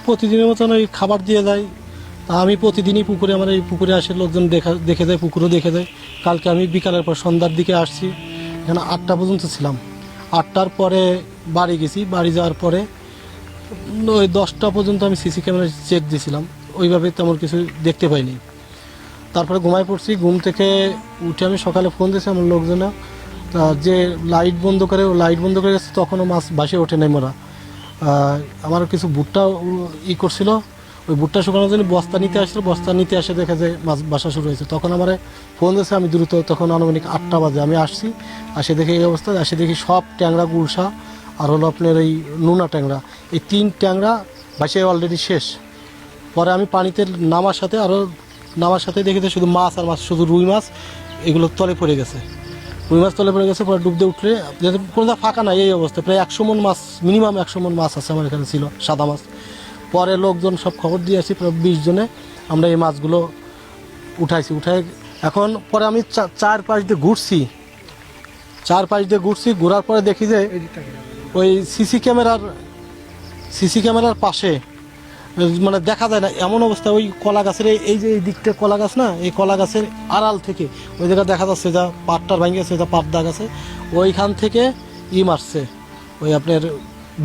প্রতিদিনের মতন ওই খাবার দিয়ে যায়। আমি প্রতিদিনই পুকুরে, আমার এই পুকুরে আসে লোকজন দেখে যায়, পুকুরও দেখে যায়। কালকে আমি বিকালের পর সন্ধ্যার দিকে আসছি, এখানে 8টা পর্যন্ত ছিলাম। 8টার পরে বাড়ি গেছি, বাড়ি যাওয়ার পরে ওই 10টা পর্যন্ত আমি সিসি ক্যামেরায় চেক দিয়েছিলাম, ওইভাবে তেমন কিছু দেখতে পাইনি। তারপরে ঘুমায় পড়ছি, ঘুম থেকে উঠে আমি সকালে ফোন দিয়েছি আমার লোকজনে, যে লাইট বন্ধ করে, ও লাইট বন্ধ করে গেছে, তখনও মাছ ভাসে ওঠে নাই মোরা। আমার কিছু ভুট্টা করছিল, ওই ভুট্টা শুকানোর জন্য বস্তা নিতে আসছিল, বস্তা নিতে এসে দেখে যে মাছ বাসা শুরু হয়েছে। তখন আমার ফোন দিয়েছে, আমি দ্রুত, তখন আনুমানিক 8টা বাজে আমি আসছি, আসে দেখে এই অবস্থা, আসে দেখি সব ট্যাংরা, গুলশা আর হলো আপনার এই নোনা ট্যাংরা, এই 3 ট্যাংরা ভাসে অলরেডি শেষ। পরে আমি পানিতে নামার সাথে দেখি যে শুধু মাছ আর মাছ, শুধু রুই মাছ এগুলো তলে পড়ে গেছে, রুই মাছ তলে পড়ে গেছে। পরে ডুব দিয়ে উঠলে কোনো ফাঁকা নাই, এই অবস্থা প্রায় 100 মণ মাছ, মিনিমাম 100 মণ মাছ আছে আমার এখানে ছিল, সাদা মাছ। পরে লোকজন সব খবর দিয়ে আসি, প্রায় 20 জনে আমরা এই মাছগুলো উঠাই। এখন পরে আমি 4 পাশ দিয়ে ঘুরছি, ঘোরার পরে দেখি যে ওই সিসি ক্যামেরার পাশে মানে দেখা যায় না এমন অবস্থা, ওই কলা গাছের এই যে এই দিকটা কলা গাছ না, এই কলা গাছের আড়াল থেকে ওই জায়গায় দেখা যাচ্ছে যা পাটটার ভাঙে গেছে, যা পাট দাগ আছে, ওইখান থেকে মারছে, ওই আপনার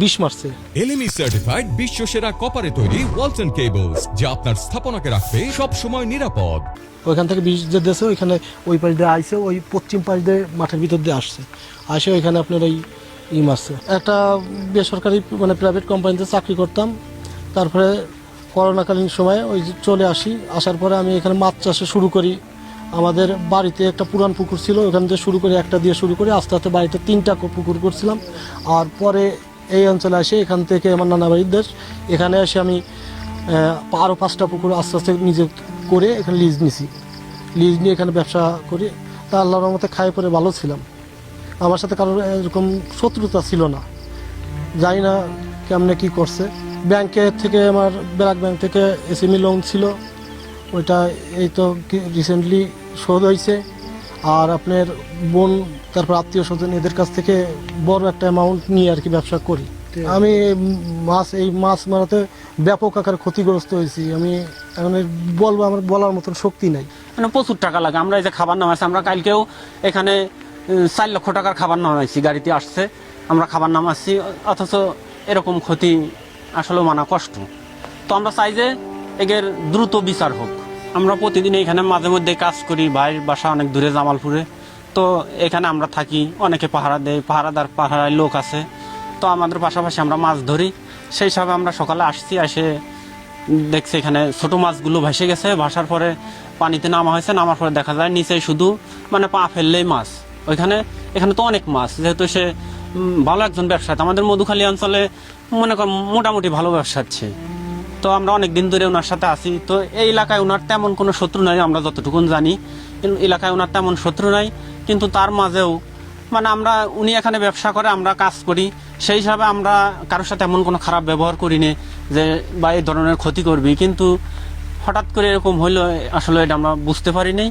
বিষ মারছে। এলএমই সার্টিফাইড বিশ্ব সেরা কপারে তৈরি ওয়ালটন কেবলস, যা আপনার স্থাপনাকে রাখবে সব সময় নিরাপদ। ওইখান থেকে বিষ যে দিয়েছে, ওইখানে ওই পাশ দিয়ে আইসে, ওই পশ্চিম পাশ দিয়ে মাঠের ভিতর দিয়ে আসে ওইখানে আপনার ওই মারছে। একটা বেসরকারি মানে প্রাইভেট কোম্পানিতে চাকরি করতাম, তারপরে করোনাকালীন সময়ে ওই চলে আসার পরে আমি এখানে মাছ চাষে শুরু করি। আমাদের বাড়িতে একটা পুরান পুকুর ছিল, ওখান থেকে শুরু করে একটা দিয়ে শুরু করে আস্তে আস্তে বাড়িতে 3টা পুকুর করছিলাম। আর পরে এই অঞ্চলে আসে, এখান থেকে আমার নানা বাড়ির দেশ, এখানে এসে আমি আরও 5টা পুকুর আস্তে আস্তে নিজে করে এখানে লিজ নিয়ে এখানে ব্যবসা করি। তা আল্লাহর রহমতে খাই পরে ভালো ছিলাম, আমার সাথে কারোর এরকম শত্রুতা ছিল না। জানি না কেমনে কি করছে। ব্যাংকের থেকে আমার ব্র্যাক ব্যাংক থেকে এসএমই লোন ছিল, ওইটা এই তো রিসেন্টলি শোধ হয়েছে। আর আপনার বোন, তারপর আত্মীয় স্বজন, এদের কাছ থেকে বড় একটা অ্যামাউন্ট নিয়ে আর কি ব্যবসা করি। আমি মাছ মারাতে ব্যাপক আকারে ক্ষতিগ্রস্ত হয়েছি। আমি এখন বলবো, আমার বলার মতন শক্তি নাই, মানে প্রচুর টাকা লাগে। আমরা এই যে খাবার নামাইছি, আমরা কালকেও এখানে 4 লক্ষ টাকার খাবার নামাইছি, গাড়িতে আসছে, আমরা খাবার নামাচ্ছি, অথচ এরকম ক্ষতি আসলে মানা কষ্ট। তো আমরা চাই যে এর দ্রুত বিচার হোক। আমরা প্রতিদিন এখানে মাঝে মধ্যে কাজ করি, ভাইয়ের বাসা অনেক দূরে জামালপুরে, তো এখানে আমরা থাকি, অনেকে পাহারা দেয়, পাহারায় লোক আছে, তো আমাদের পাশাপাশি আমরা মাছ ধরি। সেই হিসাবে আমরা সকালে আসছি, এসে দেখছি এখানে ছোট মাছগুলো ভেসে গেছে, ভাসার পরে পানিতে নামার পরে দেখা যায় নিচে শুধু মানে পা ফেললেই মাছ। এখানে তো অনেক মাছ, যেহেতু সে ভালো একজন ব্যবসায়ী, আমাদের মধুখালী অঞ্চলে মনে কর মোটামুটি ভালো ব্যবসাচ্ছে। তো আমরা অনেক দিন ধরে ওনার সাথে আছি। তো এই এলাকায় ওনার তেমন কোনো শত্রু নাই, আমরা যতটুকুন জানি এলাকায় ওনার তেমন শত্রু নাই। কিন্তু তার মাঝেও মানে উনি এখানে ব্যবসা করে, আমরা কাজ করি, সেই হিসাবে আমরা কারোর সাথে এমন কোনো খারাপ ব্যবহার করি না যে বা এই ধরনের ক্ষতি করবি। কিন্তু হঠাৎ করে এরকম হইলো আসলে এটা আমরা বুঝতে পারি নাই।